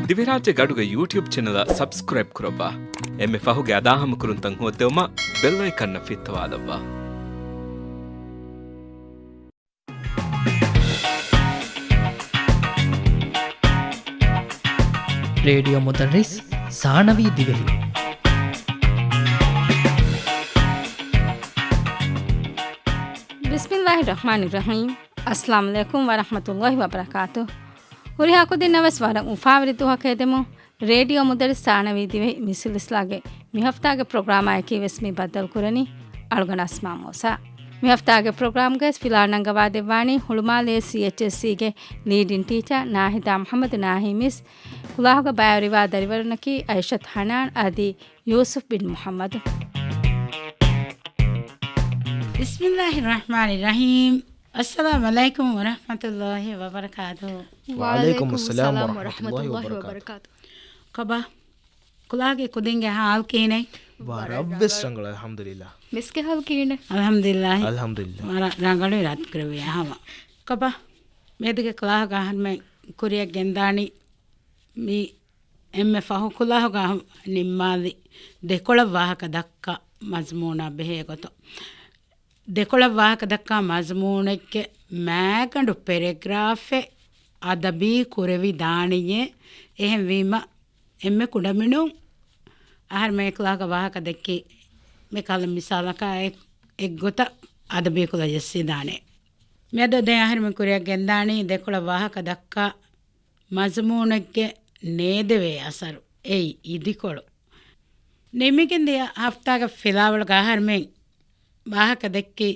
ದಿವಿರಾಜ್ಯ ಗಡುಗ YouTube channel subscribe ಕುರವ್ವ ಎಮ್ಮೆ ಫಹುಗೆ ಅದಾಹಮ ಕುರುಂತಂ ಹೋತೆವಮ ಬೆಲ್ ಐಕನ್ನ ಫಿತ್ತವಾದವ್ವ. ರೇಡಿಯೋ ಮುದರ್ರಿಸ್ ಸಾನವಿ ದಿವೆಹಿ. ಬಿಸ್ಮಿಲ್ಲಾಹಿರ್ ರಹಮಾನಿರ್ ರಹೀಂ. ಅಸ್ಸಲಾಮು ಅಲೈಕುಂ ವರಹಮತುಲ್ಲಾಹಿ ವಬರಕಾತುಹು. ಹುರಿಹಾಕು ದಿನವಸ್ ವರಂ ಉಫಾವರಿತು ಹಕೇದೆಮು ರೇಡಿಯೋ ಮುದರ್ರಿಸ್ ಸಾನವಿ ದಿವೆಹಿ ಮಿಸಿಲಿಸ್ಲಾಗೆ ಮಿಹಫ್ತಾಗೆ ಪ್ರೋಗ್ರಾಮ್ ಆಯಕಿ ವೆಸ್ಮಿ ಬದ್ದಲ್ ಕುರನಿ ಅಳುಗನ ಅಸ್ಮಾ ಮೋಸಾ. ಮಿಹಫ್ತಾಗೆ ಪ್ರೋಗ್ರಾಮ್ಗೆ ಫಿಲಾನಂಗವಾ ದೆವ್ವಾನಿ ಹುಳುಮಾಲೆ CHSCಗೆ leading teacher Nahida Mohammed Naahi miss ಹುಲಾಹುಗ ಬಾಯರಿವಾ ದರಿವರನಕಿ ಐಷತ್ ಹನಾನ್ ಅದಿ ಯೂಸುಫ್ ಬಿನ್ ಮೊಹಮ್ಮದ್. ಬಿಸ್ಮಿಲ್ಲಾಹಿರ್ ರಹಮಾನಿರ್ ರಹೀಂ. ಅಸ್ಸಲಾಮು ಅಲೈಕುಂ ವರಹಮತುಲ್ಲಾಹಿ ವಬರಕಾತುಹು. ವಅಲೈಕುಂ ಅಸ್ಸಲಾಂ ವರಹಮತುಲ್ಲಾಹಿ ವಬರಕಾತುಹು. ಕಬಾ ಕುಲಾಗೆ ಕುದಿಂಗೆ ಹಾಲ್ ಕೀನೆ ವರಬ್ಬಸ್ ರಂಗಳ ಅಲ್ಹಮ್ದುಲಿಲ್ಲಾಹ್. ಮಿಸ್ಕೆ ಹಾಲ್ ಕೀನೆ ಅಲ್ಹಮ್ದುಲಿಲ್ಲಾಹ್. ಅಲ್ಹಮ್ದುಲಿಲ್ಲಾಹ್. ಮರ ರಂಗಳು ರಾತ್ ಕರವೆ ಹಾವ. ಕಬಾ ಮೇದಿಗೆ ಕುಲಾಗ ಹನ್ಮೆ ಕುರಿಯ ಗೆಂದಾಣಿ ಮೀ ಎಮ್ಮೆ ಫಹು ಕುಲಾಗ ನಿಮ್ಮಾದಿ ದೆಕೊಳ ವಾಹಕ ದಕ್ಕ ಮಜ್ಮೂನ ಬೆಹೆ ಗೊತ್ತು. ದೆಕೊಳ ವಾಹಕ ದಕ್ಕ ಮಜ್ಮೂನಕ್ಕೆ ಮ್ಯಾಗಂಡು ಪೆರೆಗ್ರಾಫೆ ಅದಬಿ ಕುರೆವಿ ದಾಣಿಯೇ එහෙම වීම එම්මෙ කුඩමිනු ආහාර මේකලාක වාහක දෙකේ මේ කල මිසාලක එක් ගොත අද බේකුල යස්සී දානේ මෙද දැන් ආහාර මේ කුරියක් ගෙන්දානේ දෙකොළ වාහක දක්කා මස්මූනಕ್ಕೆ ನೇದವೆ ಅಸರು ಏಯ್ ಇದಿಕೊಳು ನಿಮಗಿಂದ ಹಫ್ತಾಗ ಫಿಲಾವಳ ಆಹಾರ ಮೇ ವಾಹಕ ದಕ್ಕಿ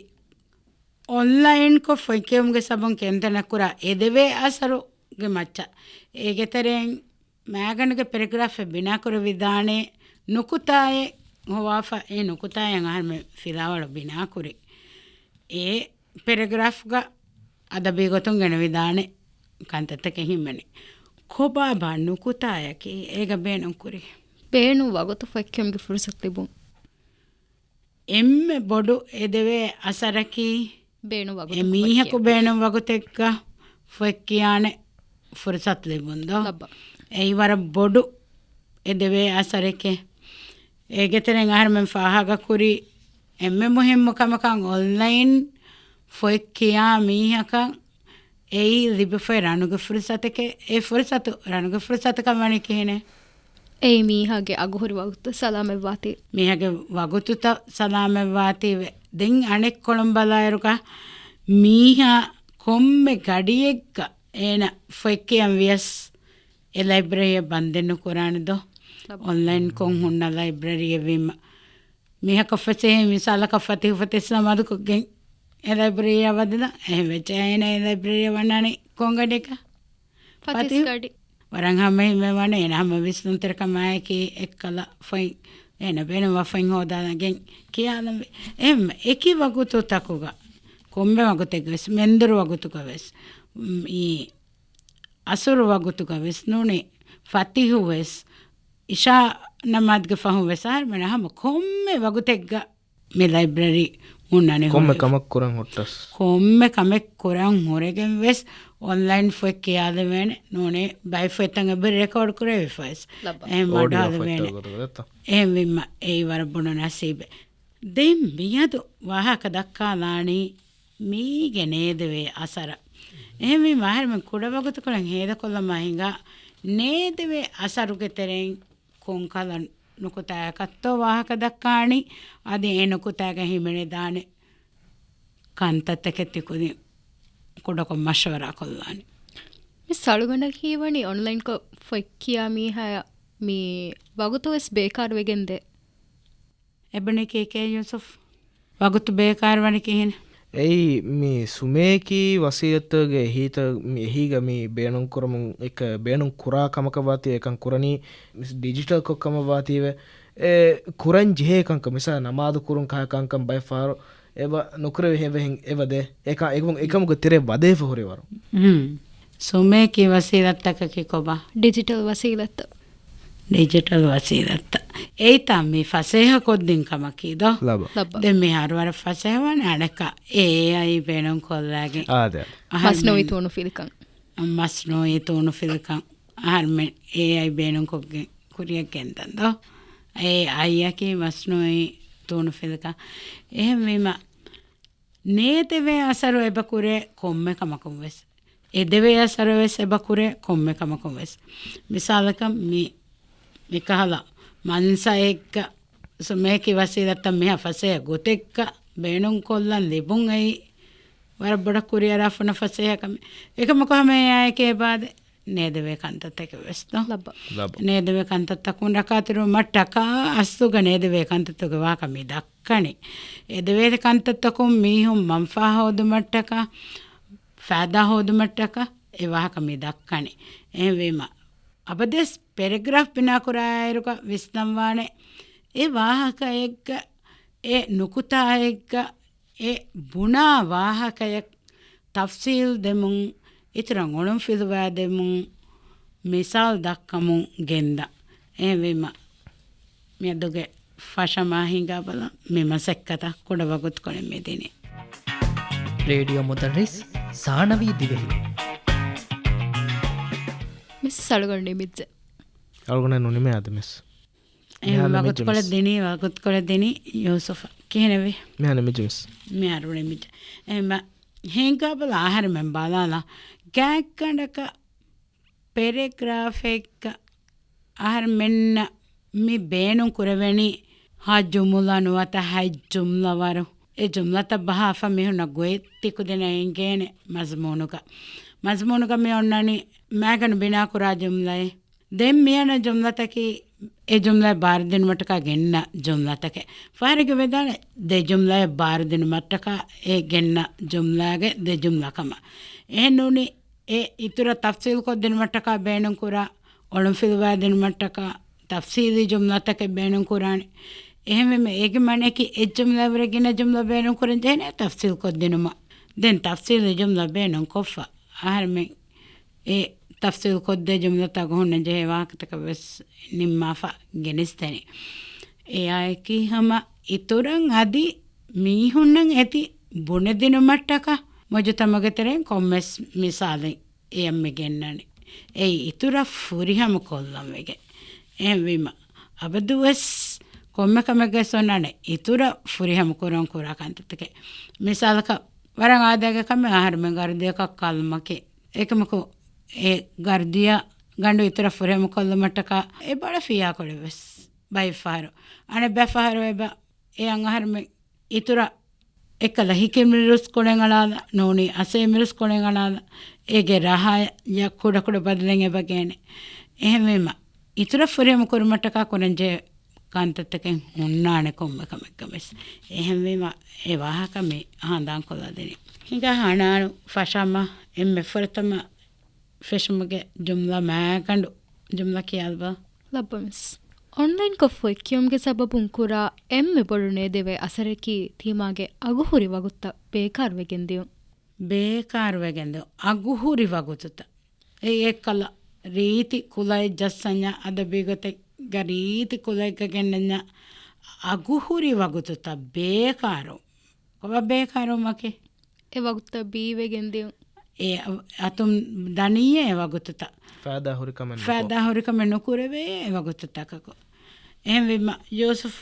ಆನ್ಲೈನ್ ಕೊ ಫೈಕೆಮ್ಗೆ ಸಬಂ ಕೆಂತನ ಕುರ ಎದವೆ ಅಸರು ಗೆ ಮಚ್ಚ ಏಗೆ ತರೆಂ ಮ್ಯಾಗಣ್ಗೆ ಪೆರೆಗ್ರಾಫ್ ಬಿನಾ ಕುರ ವಿಧಾನೆ ನುಕುತಾಯೆ ಹೋವಾಫ ಏ ನುಕುತಾಯ ಆಹಾರ ಮೇ ಫಿಲಾವಳ ಬಿನಾ ಕುರಿ ಏ ಪೆರೆಗ್ರಾಫ್ಗ ಅದಬಿ ಗೊತ್ತುಂಗಣ ವಿಧಾನೆ ಕಂತತ್ತಕ್ಕೆ ಹಿಮ್ಮನೆ ಖೋಬಾಬಾ ನುಕುತಾಯಕ್ಕೆ ಏಗ ಬೇಣು ಕುರಿ ಬೇಣು ವಗತು ಫೈಕೆಮ್ಗೆ ಫುರ್ಸತ್ ಲಿಬು ಎಮ್ಮೆ ಬೊಡು ಎದೆವೆ ಅಸರಕಿ ಬೇಣು ವಗತು ಮೀಹಕು ಬೇಣು ವಗುತೆಕ್ಕ ಫೆಕ್ಕಿಯಾನೆ ಫುರ್ಸತ್ ಲಿಬುಂದು ಐವರ ಬೊಡು ಎದೆವೆ ಅಸರಕ್ಕೆ ಏಗೆ ತೆರೆಂಗ ಆಹಾರ ಮೆ ಫಾಹಾಗ ಕುರಿ ಎಮ್ಮೆ ಮುಹಿಮ್ಮು ಕಮಕಂ ಆನ್ಲೈನ್ ಫೆಕ್ಕಿಯಾ ಮೀಹಕ ಏಯ್ ಲಿಬಫೆ ರಣುಗೆ ಫುರ್ಸತಕ್ಕೆ ಏ ಫುರ್ಸತು ರಣುಗೆ ಫುರ್ಸತ ಕಮಣಿ ಕೇನೆ ಏಯ್ ಮೀಹಾಗೆ ಅಗುಹುರಿ ವಗುತು ಸಲಾಮೆ ವಾತಿ ಮೀಹಾಗೆ ವಗುತುತ ಸಲಾಮೆ ವಾತಿ ದೆಂಗ್ ಅಣೆಕ್ ಕೊಳಂಬಲಾಯರುಕ ಮೀಹಾ ಕೊಮ್ಮೆ ಗಡಿಯೆಗ್ಗ ಏನ ಫೆಕ್ಕಿಯಂ ವಿಯಸ್ ಎ ಲೈಬ್ರರಿಯ ಬಂದೆನ್ನು ಕುರಾಣದು ಆನ್ಲೈನ್ ಕೊಂ ಹುಣ್ಣ ಲೈಬ್ರರಿಯ ವಿಮ ಮೀಹ ಕಫಸೆ ಮಿಸಾಲ ಕಫತಿ ಫತಿಸ್ಲಾಮ್ ಅದು ಕೊಗ್ಗೆಂಗ್ ಎ ಲೈಬ್ರರಿಯ ವದದ ಎ ವೆಚೈನ ಎ ಲೈಬ್ರರಿಯ ವಣ್ಣಾನೆ ಕೊಂಗಡೆಕ ಫತಿ ಗಡಿ ವರಂಗ ಹಮ್ಮೆ ಮೇವಾನೆ ಏನ ಹಮ್ಮ ವಿಸ್ನುಂತರ ಕಮಾಯಕಿ ಎಕ್ಕಲ ಫೈ ಏನ ಬೇನ ವಫೈನ್ ಹೋದಾಗೆಂಗ್ ಕಿಯಾಲಂ ಎಮ್ ಎಕಿ ವಗುತು ತಕುಗ ಕೊಂಬೆ ವಗುತೆಗವೆಸ್ ಮೆಂದರು ವಗುತುಗವೆಸ್ ಈ ಅಸುರು ವಗುತುಗವೆಸ್ ನೂನೆ ಫತಿಹುವೆಸ್ ಇಶಾ ನಮಾದ್ಗೆ ಫಹುವೆಸ್ ಆರ್ ಮೇನ ಹಮ್ಮ ಕೊಮ್ಮೆ ವಗುತೆಗ್ಗ ಮೆ ಲೈಬ್ರರಿ ಉಣ್ಣನೆ ಕೊಮ್ಮೆ ಕಮಕ್ ಕುರಂ ಹೊಟ್ಟಸ್ ಕೊಮ್ಮೆ ಕಮೆಕ್ ಕುರಂ ಹೊರಗೆಂ ವೆಸ್ ಆನ್ಲೈನ್ ಫೆಕ್ ಯಾದ ವೇನೆ ನೋನೆ ಬೈ ಫೆತಂಗ ಬೆ ರೆಕಾರ್ಡ್ ಕುರೆ ಫೈಸ್ ಎ ಮಾಡಾದ ವೇನೆ ಎ ವಿಮ್ಮ ಎ ವರ ಬುಣ ನಸೀಬೆ ದೆಂ ಬಿಯದು ವಾಹಕ ದಕ್ಕಾಲಾಣಿ ಮೀಗೆ ನೇದವೆ ಅಸರ එහෙම මාහරම කුඩවගතු කලන් හේද කොල්ල මහින්ගා නේදවේ අසරුගෙ තෙරෙන් කොංකල නුකුතාය කත්තෝ වාහක දක්කාණි අද ඒ නුකුතායක හිමනේ දානේ කන්තත්තක තිකුදි කුඩකො මශවරා කොල්ලානි මේ සළුගණ කීවනි ඔන්ලයින් කො ෆොක්කියා මීහය මේ වගතු වෙස් බේකාර වෙගෙන්ද එබනේ කේකේ යුසුෆ් වගතු බේකාර වනි කිහින එයි මේ සුමේකී වසියත්තගේ හීත එහිග මේ බේනුම් කරමුන් එක බේනුම් කුරා කමකවාතිය එකන් කුරණී ඩිජිටල් කොක්කමවාතිව කුරන් ජිහේකංක මිසා නමාදු කුරුන් කයකංකම් බයි ෆාරෝ එව නොකර වෙහෙවෙන් එවද එක එකමුක තෙරේ වදේ ෆොරේවරු සුමේකී වසියත්තකකි කොබා ಡಿಜಿಟಲ್ ವಸೀಲತ್ ಡಿಜಿಟಲ್ ವಸೀಲತ್ತ ಏಯ್ತಾ ಮೀ ಫಸೇಹ ಕೊದ್ದಿನ್ ಕಮಕಿದೋ ದೆ ಮೀ ಹರ್ವರ ಫಸೇಹವನ ಅಡಕ ಏ ಐ ಬೇಣಂ ಕೊಲ್ಲಾಗೆ ಆದೆ ಮಸ್ನೋಯಿ ತೋನು ಫಿಲ್ಕಂ ಮಸ್ನೋಯಿ ತೋನು ಫಿಲ್ಕಂ ආහාරමෙන් ඒ අය බේනුම් කොග්ගේ කුරියක් ගෙන්දන්දෝ ඒ අයියකි මස්නොයි තෝනු ෆෙදක එහෙම වීම නේතෙවේ අසරු එබකුරේ කොම්මෙ කමකුම් වෙස් එදෙවේ අසරු වෙස් එබකුරේ කොම්මෙ කමකුම් වෙස් මිසාලක මිකහලා මන්සා එක්ක සුමේකි වසීලත්ත මෙහ ෆසේ ගොතෙක්ක බේනුම් කොල්ලන් ලිබුන් ඇයි වර බඩ කුරියරා ෆන ෆසේ කම එකම කොහම යකේ බාද නේදවේ කන්තතක වෙස්තෝ ලබ නේදවේ කන්තතකුන් රකාතිරු මට්ටකා අස්සුග නේදවේ කන්තතක වාකමි දක්කනේ එදවේ කන්තතකුන් මීහුම් මන්ෆා හොදු මට්ටකා ෆෑදා හොදු මට්ටකා ඒ වාකමි දක්කනේ එහෙම අබදෙස් පැරග්‍රාෆ් බිනා කුරායරුක විස්තම්වානේ ඒ වාහක එක්ක ඒ නුකුතා එක්ක ඒ බුණා වාහකයක් තෆ්සීල් දෙමුන් ඉතරං ඔළුම් ෆිදුවා දෙමුන් මිසාල් දක්කමුන් ගෙන්ද එහෙම මෙදුගේ ෆෂමා හිඟා බල මෙම සෙක්කත කුඩ වගුත් කොළෙ මෙදිනේ රේඩියෝ මුදල්රිස් සානවී දිවෙහි මිස් සලගොන්නේ මිද්ද අල්ගොන නුනිමේ අද මිස් එහෙම වගුත් කොළ දෙනී යෝසොෆ කියනවේ මෙහන මිජමිස් මේ අරුනේ මිට එහෙම හිඟා බල ආහාරමෙන් බලාලා ගෑක්කඩක පෙරග්‍රාෆ් එක ආහාර මෙන්න මි බේනුම් කුරවෙනි හා ජුමුලා නුවත හයි ජුම්ලා වරු ඒ ජුම්ලත බහාෆ මිහුන ගොයිත්තිකු දෙන එංගේන මස්මෝනුක මේ ඔන්නනි මෑගන බිනා කුරා ජුම්ලයි දෙම් මියන ජුම්ලතකි ඒ ජුම්ලා බාර දෙන මටක ගෙන්න ජුම්ලතක ෆාරික වෙදාන දෙ ජුම්ලා බාර දෙන මටක ඒ ගෙන්න ජුම්ලාගේ දෙ ජුම්ලකම එහෙනුනි ඒ ඉතුර තෆ්සීල් කො දෙන මටක බේනුම් කුරා ඔළුම් ෆිල්වා දෙන මටක තෆ්සීලි ජුම්ලතක බේනුම් කුරානි එහෙම ඒකේ මණේකි ඒ ජුම්ලා වරගෙන ජුම්ලා බේනුම් කුරන් දෙන තෆ්සීල් කො දෙනම දැන් තෆ්සීලි ජුම්ලා බේනුම් කොෆා ආහර්මෙ ඒ තෆ්සීල් කො දෙ ජුම්ලා තගොන්න ජේ වාකතක වෙස් නිම්මාෆා ගෙනස්තනි ඒ ආයකි හැම ඉතුරන් අදි මීහුන්නන් ඇති බොන දෙන මට්ටක මොජතමගතරෙන් කොම්මස් මිසාලෙන් එයම්ම ගෙන්නනි ඒ ඉතුර ෆුරිහම කොල්ලම් වෙගේ එහෙම අබදුවස් කොම්මකමගේ සොන්නනේ ඉතුර ෆුරිහම කරන් කුරා කන්තතක මිසාලක වරන් ආදාග කම ආහාරම ගර්ධයක කල්මකේ ඒකමකෝ ඒ ගර්ධිය ගඬු ඉතර ෆුරිහම කොල්ලමටක ඒ බඩ ෆියා කොලෙවස් බයි ෆාරෝ අනේ බෆාරෝ එබ ඒ ආහාරම ඉතුර එකල හිකෙ මිරුස් කොණෙන් අලාද නෝනි අසේ මිරුස් කොණෙන් අලාද ඒගේ රහය යකුඩ කුඩ බදලෙන් එබගේනේ එහෙමම ඉතුර ෆුරියම කුරුමටක කොරන්ජේ කාන්තතකෙන් උන්නානේ කොම්මකමකමස් එහෙමම ඒ වාහක මේ හඳාන් කොලා දෙනි හිඟා හනානු ෆෂම එම්මෙ ෆරතම ෆෙෂමගේ ජුම්ලා මෑකඬු ජුම්ලා කියල්බා ලබ්බමිස් ಆನ್ಲೈನ್ ಕೊಫ್ಫೊಯ್ ಕಿಯೊಮ್ಗೆ ಸಬಬುಂ ಕುರಾ ಎಮ್ಮೆ ಬೊಡುನೆ ದೇವೆ ಅಸರಕಿ ಥೀಮಾಗೆ ಅಗುಹುರಿ ವಗುತ್ತ ಬೇಕಾರ್ವೆಗೆಂದಿಯು ಅಗುಹುರಿ ವಗುತ್ತ ಏಕಲ್ಲ ರೀತಿ ಕುಲೈ ಜಸ್ಸಂಜ ಅದ ಬೀಗತೆ ಗ ರೀತಿ ಕುಲೈಗೆನ್ನಂಜ ಅಗುಹುರಿ ವಗುತ್ತ ಬೇಕಾರು ಕೊಬ ಬೇಕಾರು ಮಕೆ ಎ ವಗುತ್ತ ಬೀವೆಗೆಂದಿಯು ඒ අතුම් දනීය වගුතුත ෆෑදා හොරිකම නොකුරවේ වගුතුතකකෝ එහෙම යෝසුෆ්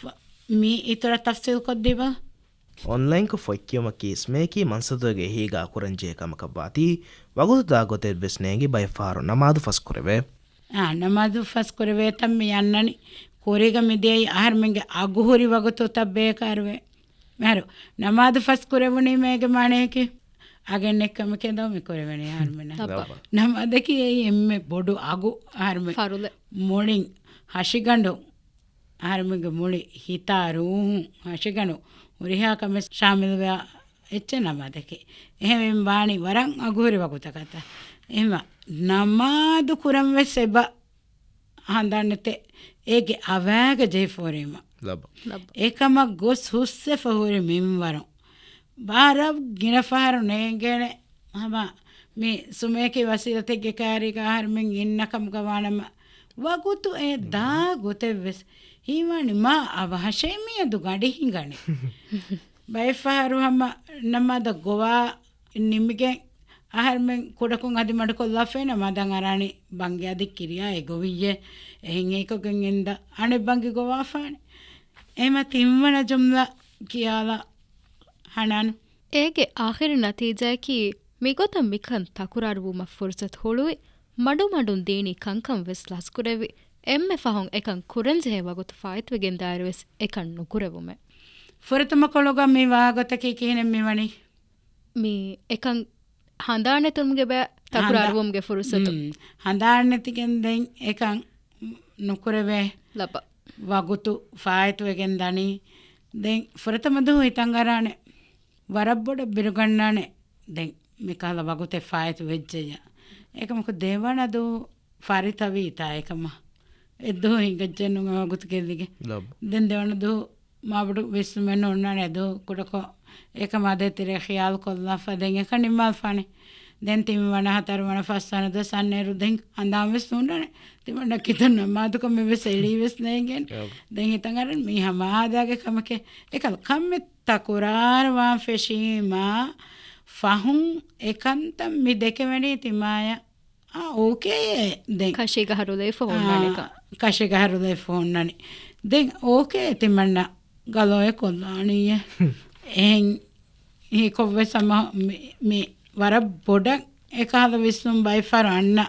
මී ඉතර තෆ්සීල් කොද්දිබා ඔන්ලයින් කො ෆොක්කියම කීස් මේකී මන්සතුගේ හීගා කුරංජේ කමක ಬಾತಿ වගුතුතා ගොතේ බස්නේගේ බයි ෆාරෝ නමාදු ෆස් කරවේ නමාදු ෆස් කරවේ තම් යන්නනි කොරේග මෙදේ ආහර්මෙන්ගේ අගුහුරි වගුතුත බේකාරවේ මහරු නමාදු ෆස් කරවුනේ මේගේ මානේකේ අගෙන්නෙක්කම කෙදව මෙකොරවෙන ආර්මන නමදකි එම්ම බොඩු අගු ආර්ම ෆරුල මොලින් හශිගඩු ආර්මග මුලි හිතාරූ හශිගනු උරිහාකම ශාමිල්වයා එච්ච නමදකි එහෙම බානි වරං අගුහරි වකුතකත එම නමාදු කුරම් වෙස් එබ හන්දන්නතේ ඒගේ අවෑග ජේෆෝරීම ඒකම ගොස් හුස්ස ෆහුරි මින්වරම් ಬಾರಬ್ ಗಿನಫಾರು ನೇಗೇನೆ ಹಮ ಮಿ ಸುಮೇಕಿ ವಸೀಲತೆಗೆ ಕಾರಿಗ ಹರ್ಮಿಂಗ್ ಇನ್ನಕಂ ಗವಾನಮ ವಗುತು ಎ ದಾ ಗೊತೆವೆಸ್ ಹೀವಾಣಿ ಮಾ ಅವ ಹಶೇಮಿಯದು ಗಡಿ ಹಿಂಗಣಿ ಬೈಫಾರು ಹಮ ನಮ್ಮದ ಗೋವಾ ನಿಮಗೆ ahar men kodakun adi mad kolla fena madan arani bangi adi kiriya egoviye ehin ekogen enda ane bangi gowa fane ema timwana jumla kiyala hanan ඒගේ ආහිර නතිජයකි මිගොත මිකන් තකුරාරුවම ෆුර්සත් හොළුයි මඩු මඩුන් දීනි කංකම් වෙස් ලස්කුරෙවි එම්මෙ ෆහොන් එකන් කුරන්ජේ වගොත ෆායිත්වගෙන් දායරවෙස් එකන් නුකුරෙවුමෙ ෆොරතම කොලොග මේ වාගතකේ කිහෙනෙ මෙවනි මේ එකන් හඳානෙතුම්ගේ බෑ තකුරාරුවම්ගේ ෆුර්සතු හඳානෙතිගෙන් දෙන් එකන් නුකුරෙවේ ලබ වගුතු ෆායිත්වගෙන් දනි දෙන් ෆොරතම දු හිතන් අරානේ වරබ්බොඩ බිරුගන්නානේ දැන් මේකල වගුතේ ෆායිත් වෙච්චය ඒකමක දේවනදු ෆරිතවීතා ඒකම එද්දෝ හිඟජ්ජනු වගුත කෙල්ලිගේ දැන් දේවනදු මාබඩු විශ්මෙන්න ඔන්නානේ දෝ කුඩක ඒකම අදේ තිරේ ඛයාල් කොල්ලා ෆදෙන් එක නිමල් ෆානේ දැන් තිම වන හතර වන ෆස්සන ද සන්නේරු දැන් අඳාම් වෙස් උන්නානේ තිමන්න කිතන මාදුක මේ වෙස් එලි වෙස් නේගෙන් දැන් හිතන් අරන් මේ හමාදාගේ කමකේ ඒකල කම්මෙත් තකුරාර වා ෆෙෂීමා ෆහුන් එකන්ත මි දෙකවැනි තිමාය ඕකේ දැන් කෂේගහරුලේ ෆෝන්නනික කෂේගහරුලේ ෆෝන්නනි දැන් ඕකේ තිමන්න ගලෝය කොල්ලානිය එහෙන් හි කොව්වේ සම මේ වර බොඩ එකහල විශ්නුම් බයි ෆරන්න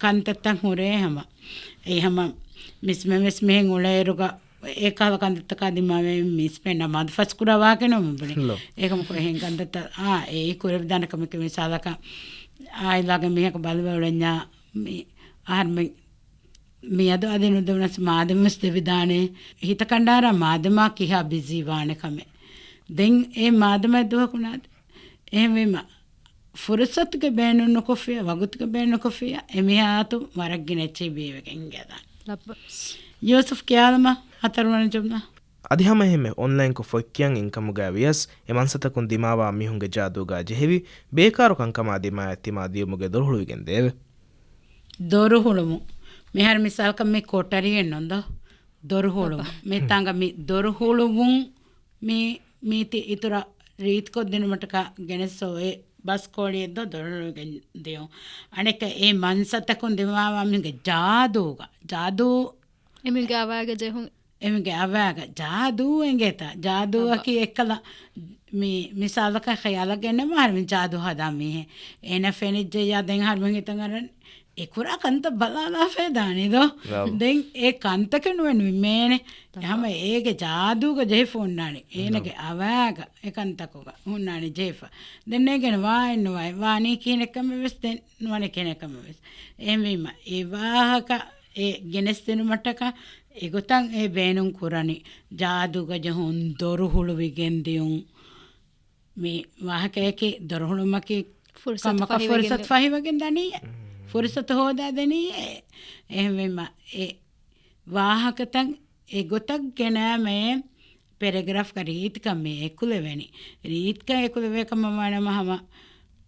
කන්තත්තන් හොරේ හැම ඒ හැම මිස්මෙස් මෙහෙන් උලේරුග ඒකල කන්දත්තක දිමාවේ මිස්පෙන්න මද ෆස්කුරා වාකනොම බනේ ඒකම කොහෙන් කන්දත්ත ඒ කුරේ දනකම කේ සාලක ආයිලාග මෙහක බලවලඤ්ඤා මේ ආර්මෙ මියද අදිනු දවනස් මාදමස් දෙවිදානේ හිත කණ්ඩාර මාදමා කිහා බිසි වානකම දෙන් ඒ මාදම දුවකුණාද එහෙමම ෆුරසත්ක බෑනුන කොෆිය වගුත්ක බෑනු කොෆිය එමියාතු වරක්ගිනෙච්චි බීවකෙන් ගදා ලබ්බ යෝසෆ් කියාලම හතරවන ජුම්නා අධිහම එහෙම ඔන්ලයින් කො ෆොක්කියන් ඉන්කමුගා වියස් එමන්සතකුන් දිමාවා මිහුන්ගේ ජාදූගා ජෙහෙවි බේකාරු කංකමා දිමා ඇතිමා දියමුගේ දොරහුළුගෙන් දේව දොරහුළුමු මෙහර මිසල්කම් මේ කොටරියෙන් නොන්ද දොරහුළුමු මේ තංග මේ දොරහුළුවුන් මේ මීති ඉතුර රීත් කොද්දිනමටක ගෙනසෝ ඒ බස් කෝලියෙද්ද දොරහුළුගෙන් දියෝ අනෙක ඒ මන්සතකුන් දිමාවා මිහුන්ගේ ජාදූ එමිගේ අවාගේ ජෙහුන් එමගේ අවාග ජාදූ එංගෙත ජාදූවකි එක්කලා මේ මිසාලක khayalගෙන මාර්මින් ජාදූ හදා මේ එන ෆෙනිජ්ජය දැන් හර්මන් හිතන් අරන් එකුරා කන්ත බලාලා ෆේදානේද දැන් ඒ කන්ත කෙනුවෙනු මේනේ හැම ඒගේ ජාදූක ජේ ෆෝන් නානේ ඒනගේ අවාග එකන්තකෝග හුන්නානේ ජේෆ දැන් නේගෙන වායින්වයි වානී කිනකම වෙස් දැන් නොනේ කෙනකම වෙස් එමෙම ඒ වාහක ඒ ගෙනස් දෙනු මටක එගොතන් ඒ බේනුම් කුරණි ජාදුගජ හොන් දොරහුළු විගෙන්දියුන් මේ වාහකයකේ දොරහුළුමකි ෆුර්සත් ෆහිවගෙන් දනීය ෆුර්සත හෝදා දනීය එහෙමම ඒ වාහකතන් එගොතක් ගෙනමේ පැරග්‍රාෆ් කරීත්කම් මේ එකුලෙවැනි රීත්ක එකුලෙවකම මනමහම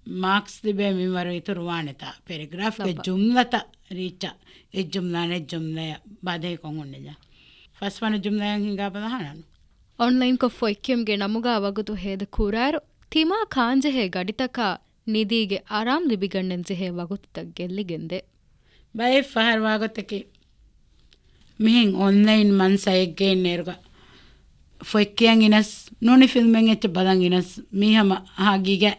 මාක්ස් දිබේ මිවර ඉතුරුවානතා පැරග්‍රාෆ් ජුම්ලත රීච ඒ ජුම්ලානේ ජුම්ලය බාදේ කොංගොන්නේජා ෆස්වන ජුම්ලයන් හිඟා බලහනන ඔන්ලයින් කො ෆොයික්කියම්ගේ නමුගා වගතු හේද කුරාරු තිමා කාංජෙහේ ගඩිතක නිදීගේ ආරාම් ලිබිගන්නෙන් ජෙහේ වගුත්තක් ගෙල්ලිගෙන්දේ බයි ෆහර් වාගතකේ මෙහෙන් ඔන්ලයින් මන්සයෙක්ගේ නේරුග ෆොයික්කියන් ඉනස් නොනි ෆිල්මෙන් එච්ච බලන් ඉනස් මීහම ආගීගේ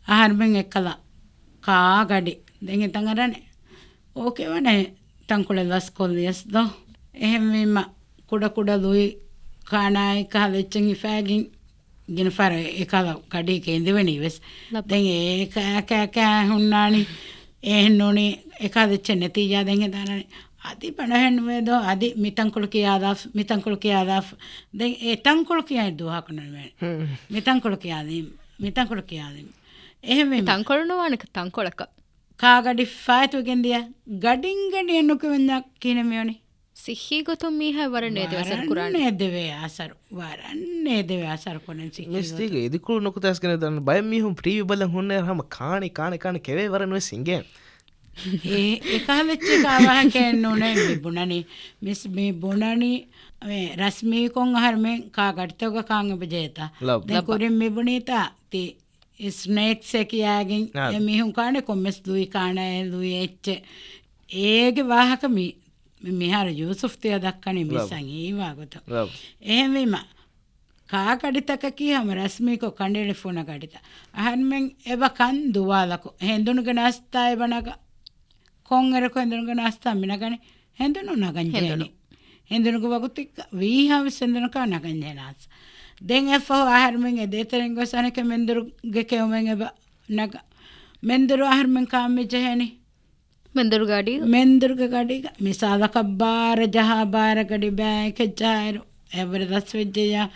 ආහාරෙන් එක්කලා කා ගඩි දැන් හිතන් අරනේ ඕකේ වනේ තංකුල ලස් කොල්ලියස් දෝ එහෙම කුඩ ලුයි කානායි කාලෙච්චන් ඉෆාගින් ගෙන ෆර එකල ගඩි කේන්දෙවනි වෙස් දැන් ඒක කෑ හුන්නානි එහෙන්නෝනේ එකදෙච්ච නැතියා දැන් හිතන්නේ අදි පණහෙන් වේදෝ අදි මිතංකුල කියාදා දැන් ඒ තංකුල කියයි දුහකන මිතංකුල කියාදී එහෙම තංකොලනවානක තංකොලක කාගඩි ෆායතුගෙන් දිය ගඩින් ගඩිය නුකවෙන්න කියන මෙයෝනි සිහි ගොතුම් මීහ වරන්නේ දවසර කුරානේ වරන්නේ දෙවේ ආසර කොනෙන් සිහි මිස්තික ඉදිකුළු නොකතස්ගෙන දන්න බය මිහුම් ප්‍රීවි බලන් හොන්නේ රහම කාණි කෙවේ වරනුවේ සිංගෙන් ඒ එකහලච්ච කාවහ කෑන්නෝනේ මිබුණනි මිස් මේ බොණනි මේ රස්මී කොන් හර්මෙන් කාගඩතෝක කාංග බජේතා දැන් කොරින් මිබුණීතා ති ස්නේක්ස් එකයාගෙන් මිහුන් කානේ කොම්මස් දුයි කානේ දුයි එච්ච ඒගේ වාහක මිහාර යූසුෆ්තිය දක්කනේ මිසන් ඊවාගත එහෙමම කාකඩිතක කියම රස්මිකෝ කණ්ඩේලි ෆෝන කඩිත අහන්මෙන් එබ කන් දුවාලකෝ හෙන්දුනුගේ නස්තාය බනක කොංගරකෝ හෙන්දුනුගේ නස්තා මිනගනේ හෙන්දුනු නගන්ජේනි හෙන්දුනුගේ වගුතික වීහවස් හෙන්දුනක නගන්ජේනාස් දෙන් එෆෝ ආහර්මෙන් එදේතරෙන් ගොසනක මෙන්දුරුගේ කෙවමෙන් එබ නග මෙන්දුරු ආහර්මෙන් කාම්මෙ ජහෙනි මෙන්දුරුගේ ගඩි මිසාලක බාර ජහ බාර ගඩි බෑක ජායරු එවර දස් වෙජ්ජයා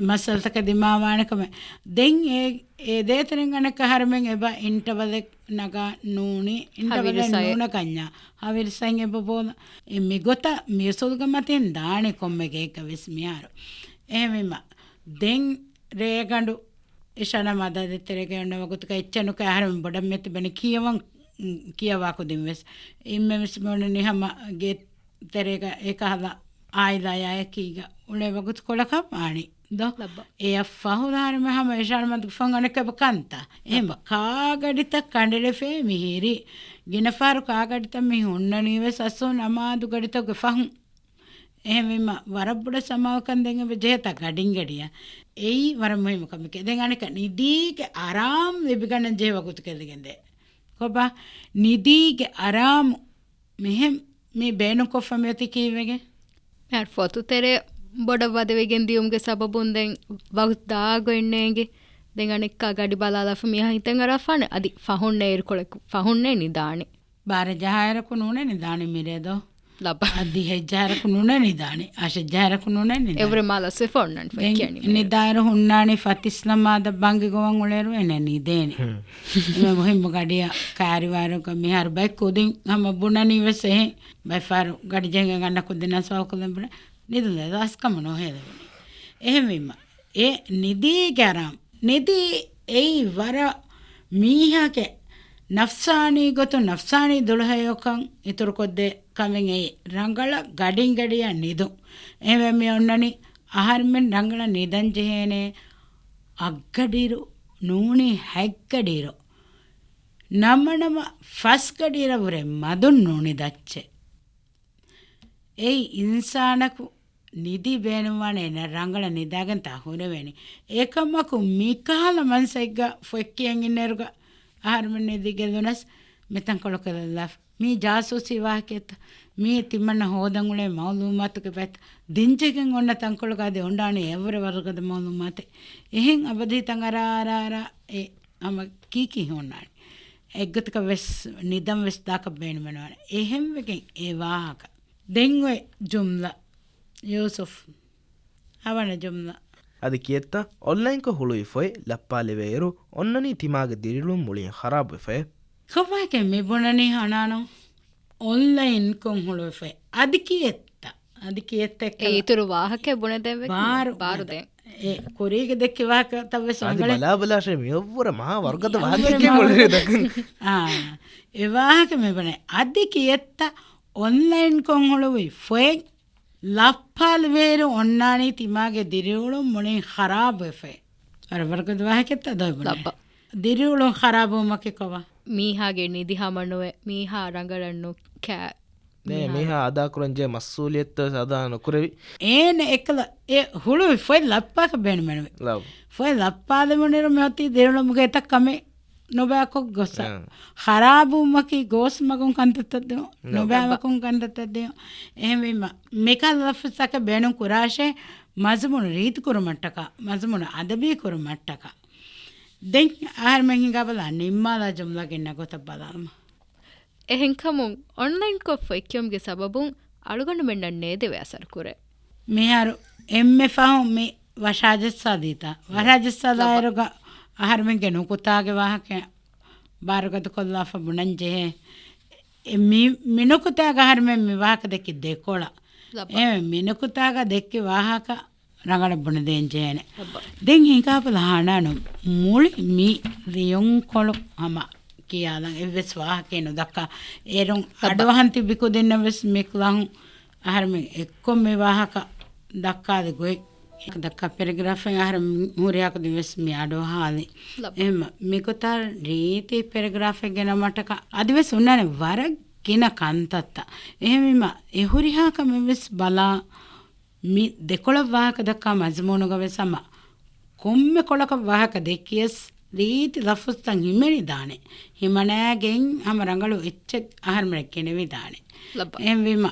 මසල්තක දිමාවානකම දෙන් ඒ දේතරෙන් අනක හර්මෙන් එබ ඉන්ටවලෙක් නගා නූනි ඉන්ටවල නූන කඤ්ඤා හවිරසන් එබ බෝල මිගොත මියසොල්ග මතෙන් දානේ කොම්මගේ එක විස්මියාරු එහෙමම දෙන් රේගඬු ඉෂණ මද දෙතරේ ගන්න වගුතක එච්චනුක හර්ම බඩම් මෙති බෙන කියවන් කියවාකු දින්වස් ඉම්මෙස් මොන නිහම ගේ තරේක එකහලා ආයිලා යකීග උනේ වගුත් කොලක පාණි දෝ ඒ ෆහුදාරම හැම ඉෂාරමත් ෆංගනක බකන්තා එම කාගඩිත කණ්ඩලෙෆේ මිහිරි ගිනෆාරු කාගඩිත මි හොන්නනීවේ සසෝ නමාදු ගඩිත ගෆහන් එහෙමම වරබ්බඩ සමාවකන් දෙංග වෙජේත ගඩින් ගඩිය එයි වර මොහිම කමක දෙන් අනක නිදීගේ ආරාම් වෙබිගන්න ජේ වගුත් කෙදගෙන්ද කොබා නිදීගේ ආරාම් මෙහෙම මේ බේනු කොෆමෙති කීවෙගේ මෑර් ෆොතු තෙරේ බොඩ වදවෙගෙන් දියුම්ගේ සබබුන්දෙන් වගදාගො එන්නේගේ දෙන් අනෙක්ක ගඩි බලාලා මියා හිතෙන් අරෆාන අදි ෆහුන්නේ ඉරකොලෙක් ෆහුන්නේ නිදානේ බාර ජහයරකු නුනේ නිදානේ මිරේදෝ ලබ අදි හෙජාරකු නුනේ නිදානේ ආශ ජහයරකු නුනේ නිදානේ එවර මාලස් ෆොන්නන් ෆකියනි නිදායර හුන්නානේ ෆතිස්ලාමාද බංගි ගොවන් උලේරු එනේ නිදේනේ මේ මොහිම් ගඩිය කාරිවාරක මිහාර බයි කොදින් හැම බුණනි වෙසේ බයි ෆාරු ගඩි ජෙන් ගන්න කොදින සවකලම් බන නිදුනේ දස්කම නොහෙද එහෙමම ඒ නිදී ගරම් නිදී ඒ වර මීහාගේ නෆ්සානී ගොතු නෆ්සානී දුලහයෝකන් ඉතුරු කොද්දේ කමෙන් ඒ රංගල ගඩින් ගඩිය නිදු එහෙම මේ ඔන්නනි ආහාරෙන් රංගල නිදන් ජේනේ අග්ගඩිරු නූනි හැග්ගඩිරු නමනම ෆස් ගඩිර වරේ මදුන් නූනි දච්චේ ඒ ඉන්සානකු නිදි බේනුවානේ න රංගල නිදාගෙන තහුරෙවෙනි ඒකමකු මිකාල මන්සෙග්ග ෆොක්කියෙන් ඉන්නරුග ආහාරෙන් නිදිගෙලුනස් මෙතන් කොලකලලා මේ ජාසූසි වාහකෙත් මේ තිමන්න හොදන් උලේ මවලුමාතුක පැත් දින්ජෙගෙන් ඔන්න තංකොලකදී ඔණ්ඩානේ එවර වර්ගද මවලුමාතේ එහෙන් අවදී තං අරාරා ඒ අම කීකි හොන්නානේ එග්ගතක වෙස් නිදම් වෙස් දාක බේන මනවන එහෙම් වෙකෙන් ඒ වාහක දෙන් ඔය ජුම්ලා යූසුෆ් අවන ජුම්ලා అది ಕಿಯತ್ತ ಆನ್ಲೈನ್ ಕೊ ಹುಳುಯಿ ಫೊಯ್ ಲಪ್ಪಾಲೆವೇರು ಒನ್ನನಿ ತಿಮಾಗ ದಿರಿಳುಂ ಮುಳಿಯ ಖರಾಬ್ ಫೆ ಖವಾಕೆ ಮೆ ಬೊನನಿ ಹನಾನೋ ಆನ್ಲೈನ್ ಕೊ ಹುಳುಯಿ ಫೊಯ್ ಅದು ಕಿಯತ್ತ ඒ ඉතුරු වාහකේ බොනදෙව බාරුදෙන් ඒ කොරීගෙ දෙක්ක වාහක තව සංගල බලාබලාශේ මෙව්වර මහා වර්ගත වාහකේ මොලේ දකන් ඒ වාහක මෙ බනේ ಅದು ಕಿಯತ್ತ ಆನ್ಲೈನ್ ಕೊ ಹುಳುಯಿ ಫೊಯ್ ලප්පාල් වේරු ඔන්නානී තිමාගේ දිරිවුලුම් මුලින් ಖರಾಬ್ වෙෆේ අර වර්ගද වාහකෙත් අදයි බල දිරිවුලුම් ಖರಾಬ් වමකේ කවා මීහාගේ නිදිහමනුවේ මීහා රංගලන්නු කෑ නේ මීහා අදා කුරංජේ මස්සූලියත් සදා නොකරවි ඒන එකල ඒ හුළු ෆොයි ලප්පාක බෙන් මනුවේ ලව් ෆොයි ලප්පාද මොනේර මෙති දිරිවුලුම් ගේ තක් කමේ නොබෑකොක් ගොස ಖರಾಬ್ වමකේ ගෝස් මගුන් කන්තතද නොබෑවකුන් කන්තතද එහෙම මේකල් ලෆසක බෙනුම් කුරාෂේ මස්මුන රීත් කුරමට්ටක මස්මුන අදබී කුරමට්ටක දෙන් ආහාර මෙහි ගබලා නිම්මාලා ජුම්ලා ගෙන්න ගොත බලාම එහෙන්කමුන් ඔන්ලයින් කොෆ් එක්යම්ගේ සබබුන් අලුගොන්න මෙන්නන්නේ දෙවසර කුරේ මෙහාරු එම්මේ ෆාම් මේ වශාජස්සාදීතා වරාජස්සාදායරක ආහාර මෙන්ගේ නුකුතාගේ වාහක බාරගත කොල්ලාෆ බුණන්ජේ මිනුකුතාගේ ආහාර මෙන් විවාහක දෙකි දෙකොළ එමෙ මිනුකුතාගේ දෙක්කේ වාහක රංගල බුණ දෙන්ජේනේ දෙන් හිකාපල හානානු මුලි මි රියොන් කොළ අම කියාලන් එවස් වාහකේ නොදක්කා ඒරුන් අඩවහන් තිබිකු දෙන්න වෙස් මෙක්ලන් ආහාර මෙන් එක්කොම මේ වාහක දක්කාද ගොයි දක්ක පැරග්‍රාෆ් එක අහර මුරියාක දිවස් මේ අඩෝ හාලි එහෙම මිකොතර රීති පැරග්‍රාෆ් එක ගැන මට අදිවස් උන්නනේ වර කින කන්තත්ත එහෙමම එහුරිහාක මෙවස් බලා මි දෙකොළ වාහක දක්කා මස්මෝන ගවසම කොම්මෙ කොලක වාහක දෙකියස් රීති ලෆුස්තන් හිමෙනි දානේ හිමනෑගෙන් හම රංගලු එච්ච අහර්මරක් කෙනෙවි දානේ එහෙමම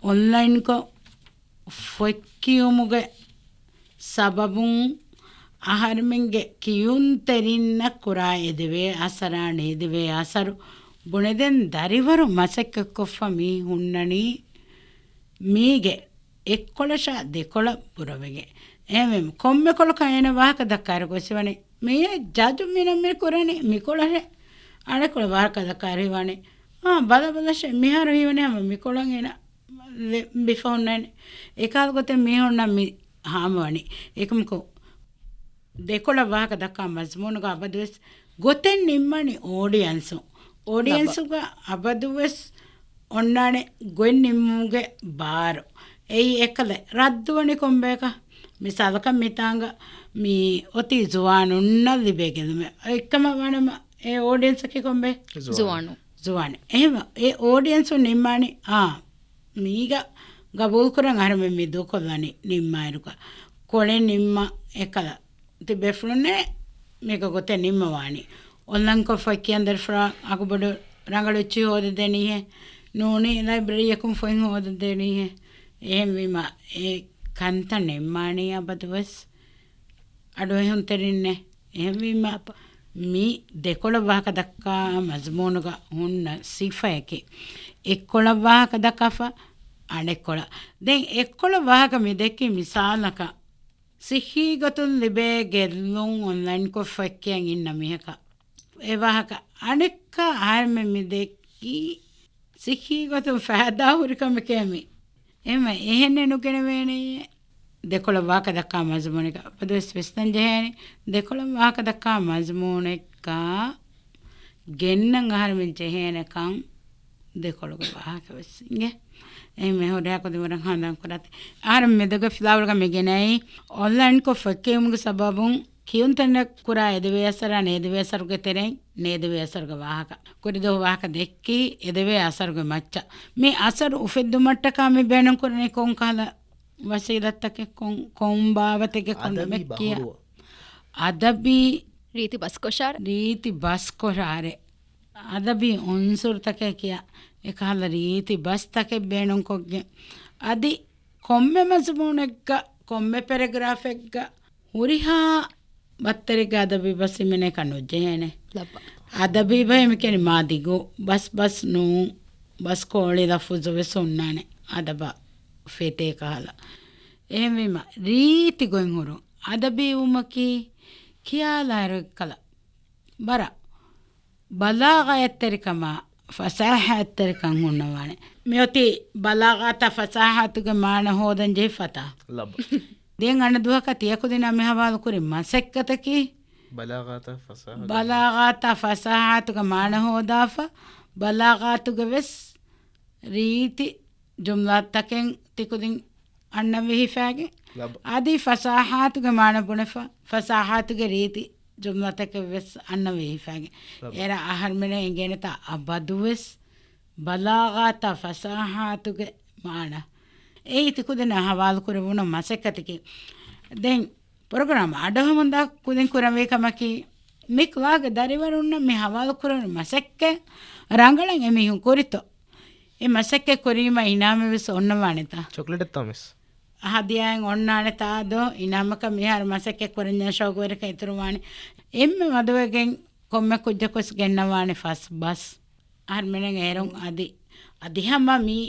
ඔන්ලයින් කො ෆොක්කියුමුගේ සබබුන් අහර්මෙන්ගේ කියුන් තෙරින්න කුරා එදවේ අසරාණ එදවේ අසරු බුණෙදෙන් දරිවරු මසෙක්ක කොෆ්ෆ මී හුන්නනී මීගේ එක්කොලශා දෙකොළ පුරවගේ එහෙම කොම්මෙ කොළ කයන වාහක දක්කාර කොසිවනේ මේ ජාජු මිනම්මේ කුරනේ මිකොළහ අඩකොළ වාහක දක්කාරේ වනේ බල බලශ මිහාර හිවනේ හැම මිකොළන් එන බිෆෝන්නනේ ඒකාල ගොතේ මිහොන්න මි හාමවනේ ඒකමකෝ දෙකොළ වාහක දක්කා මස්මෝනක අබදවස් ගොතෙන් නිම්මනේ ඕඩියන්සුග අබදුවස් ඔන්නානේ ගොන් නිම්මුගේ බාරෝ එයි එකල රද්දුවනේ කොම්බේක මිසාලක මිතාංග මේ ඔති ජුවානු නල්ලිබේගෙදම එක්කම වනම ඒ ඕඩියන්ස් එකේ කොම්බේ ජුවානු එහෙම ඒ ඕඩියන්ස් නිම්මානේ මීග ගබෝල් කරන් අරම මේ දොකොල්ලානේ නිම්මායරුක කොලේ නිම්ම එකල තිබෙෆුනේ මේක ගොතේ නිම්මවානි ඔල්ලංකො ෆකියන්දර් ෆ්‍රා අකුබඩ රංගලොච්චි හොද දෙනීහේ නෝනේ ලයිබ්‍රරි එකම් ෆොයින් හොද දෙනීහේ එහෙම විම ඒ කන්ත නිම්මානේ අබදවස් අඩෝ එහෙන් තෙරින්නේ එහෙම විම මී දෙකොළ වාහක දක්කා මස්මෝනක හුන්න සිෆයකේ එක්කොළ වාහක දක්කෆ අනෙක්කොළ දැන් එක්කොළ වාහක මේ දෙකේ මිසාලක සිහීගතුන් ලිබේ ගෙල්ලුන් ඔන්ලයින් කොෆක්කියන් ඉන්න මිහක ඒ වාහක අනෙක්ක ආර්ම මේ දෙකී සිහීගතුන් ෆහදා හුරිකම කැමි එම එහෙන්නේ නුකෙන වේනේ දෙකොළ වාහක දක්කා මස්මෝනක පදවස් වෙස්තන් ජහනේ දෙකොළ වාහක දක්කා මස්මෝනක ගෙන්නන් ආර්මෙන් ජහනකම් දෙකොළක වාහක වෙස්සින්ගේ එහෙම හොරයක් දෙවරන් හඳන් කරත් ආර මෙදග ෆ්ලාවලක මෙගෙනයි ඔන්ලයින් කො ෆකේමුගේ සබබුන් කියුන් තන කුරා එදවේ අසර නේදවේ අසරුගේ තෙරෙන් නේදවේ අසරුගේ වාහක කුරිදෝ වාහක දෙක්කි එදවේ අසරුගේ මච්ච මේ අසරු උෆෙද්දු මට්ටක මේ බේනම් කරනේ කොන් කල වසීලත්තක කොන් බාවතක කොන් මෙක්කිය අදබි රීති බස්කොෂාරේ අදබි උන්සුර්තක කිය එකහල රීති බස්තක බේනම් කොග්ගේ අදි කොම්මෙ මස්මුණෙක්ක කොම්මෙ පැරග්‍රාෆ් එක්ක හුරිහා බත්තරික අදබි බසිමනේ කනුජේනේ අදබි බෙම කෙනි මාදිගෝ බස් නෝ බස් කෝලේ ලෆුස් වෙසොන්නානේ අදබ ෆේතේ කහලා එහෙම රීති ගොන් හුරු අදබි උමකි කියාලා රකල බර බලාගයතරකම ෆසාහතරකම් හුන්නවානේ මෙoti බලාගත ෆසාහතුගේ මාන හොදන් ජෙෆතා ලබ දෙන් අන්න දුවක තියකු දෙන මේ හවාල කුරි මසෙක්කතකි බලාගත ෆසාහතුගේ මාන හොදාෆ බලාගතුගේ වෙස් රීති ජුම්ලාතකෙන් තිකුදින් අන්න වෙහිෆාගේ ආදී ෆසාහතුගේ මාන පුනෆ ෆසාහතුගේ රීති ජුම්ලතක වෙස් අන්න වෙහිෆාගේ එර අහර්මනේ ඉගෙනත අබදුවෙස් බලාගත ෆසාහතුගේ මාන ඒ තිකුදෙන හවාල් කරවුන මසෙක්කතකි දැන් ප්‍රෝග්‍රෑම් අඩහමඳ කුදින් කරවේ කමකි මේ ක්ලාග දරිවරුන්න මේ හවාල් කරන මසෙක්ක රංගලන් එමිහුන් කොරිතෝ ඒ මසෙක්ක කොරීම ඉනාම වෙස් ඔන්නවානෙත චොක්ලට් තමස් හදියන් ඔන්නානේ තාදෝ ඉනාමක මිහාර මසෙක්ක කොරින්න ෂෝගවරක ඉතුරුවානේ එම්මෙ මදවගෙන් කොම්ම කුජ්ජ කොස් ගෙන්නවානේ ෆස් බස් අහර්මනේ ඒරුන් අදිහම මී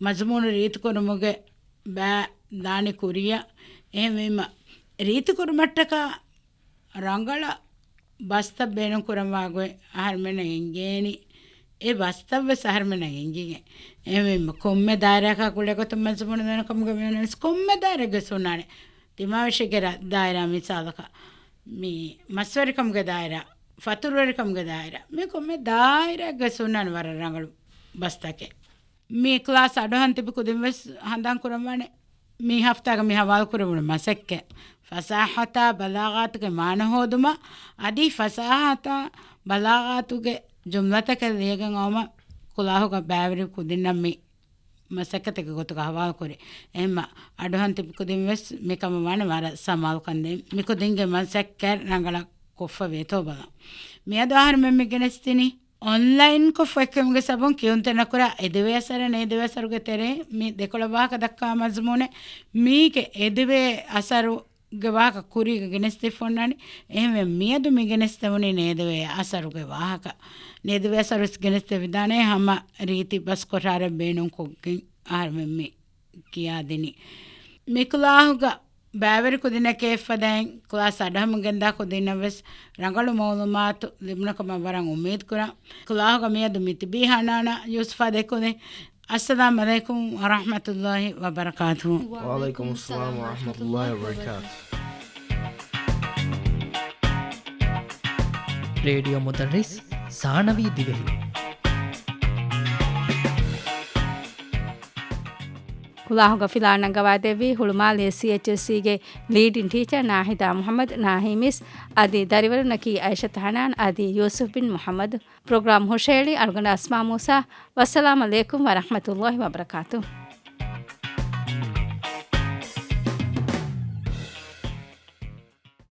මස්මුන රීති කරමුගේ බෑ දානි කුරිය එහෙම රීති කරමට්ටක රංගල බස්ත බේන කරමාගොයි අහර්මනේ එංගේනි ඒ වස්තව සහර්මනේ එංගිගේ එහෙම කොම්මෙ දායරක කුලෙකට මස්මුන දන කමුගේ මෙනස් කොම්මෙ දායරක සොනානේ තිමාවශිකර දායරා මිසාලක මේ මස්වරිකම්ගේ දායරා ෆතුරුවරිකම්ගේ දායරා මේ කොම්මෙ දායරක සොනාන වර රංගල බස්තකේ මේ ක්ලාස් අඩහන් තිබි කුදින් වෙස් හඳන් කරමනේ mi haftaga mi hawal kurabuna masakke fasahata balagatuge maana hoduma adi fasahata balagatuge jumlataka legan awma kulahuga bæveri kudinna mi masakateke gotuga hawal kore emma aduhanti kudin wes mikam wane mara samal kande mikudinge masakker rangala koffa veto bala mi adahar memme genestini online ko fekemge sabon kiyunte nakura edeve asara ne edeve asaruge tere mi dekola bahaka dakka mazmune mi ke edeve asaru ge bahaka kuri ge geneste fonnani ehme miedu mi geneste woni ne edeve asaruge bahaka ne edeve asaru geneste vidane hama riti bas kotare beenun koggin ar memme kiya dini mikulahuga bæveri kudina keffaden class adaham genda kudina ves rangalu mawlumat libnakama waran umid kura kulahuga miyadu mitibi hanana yusufa dekune assalamu alaikum wa rahmatullahi wa barakatuh wa alaikum assalam wa rahmatullahi wa barakatuh radio ಮುದರ್ರಿಸ್ ಸಾಣವಿ ದಿವೆಹಿ ಕುಲಾಹುಗ ಫಿಲಾನಂಗವಾದೇವಿ ಹುಳುಮಾಲ್ CHSCಗೆ leading teacher Nahida Mohammed ನಾಹಿಮಿಸ್ ಅದಿ ದರಿವರು ನಕಿ ಐಷತ್ ಹನಾನ್ ಅದಿ ಯೂಸುಫ್ ಬಿನ್ ಮೊಹಮ್ಮದ್ ಪ್ರೋಗ್ರಾಮ್ ಹುಷೇಳಿ ಅಲ್ಗಂಡ ಅಸ್ಮಾ ಮೂಸಾ ವಸ್ಸಲಾಮ್ ಅಲೈಕುಂ ವರಹಮತುಲ್ಲಾಹಿ ವಬರಕಾತು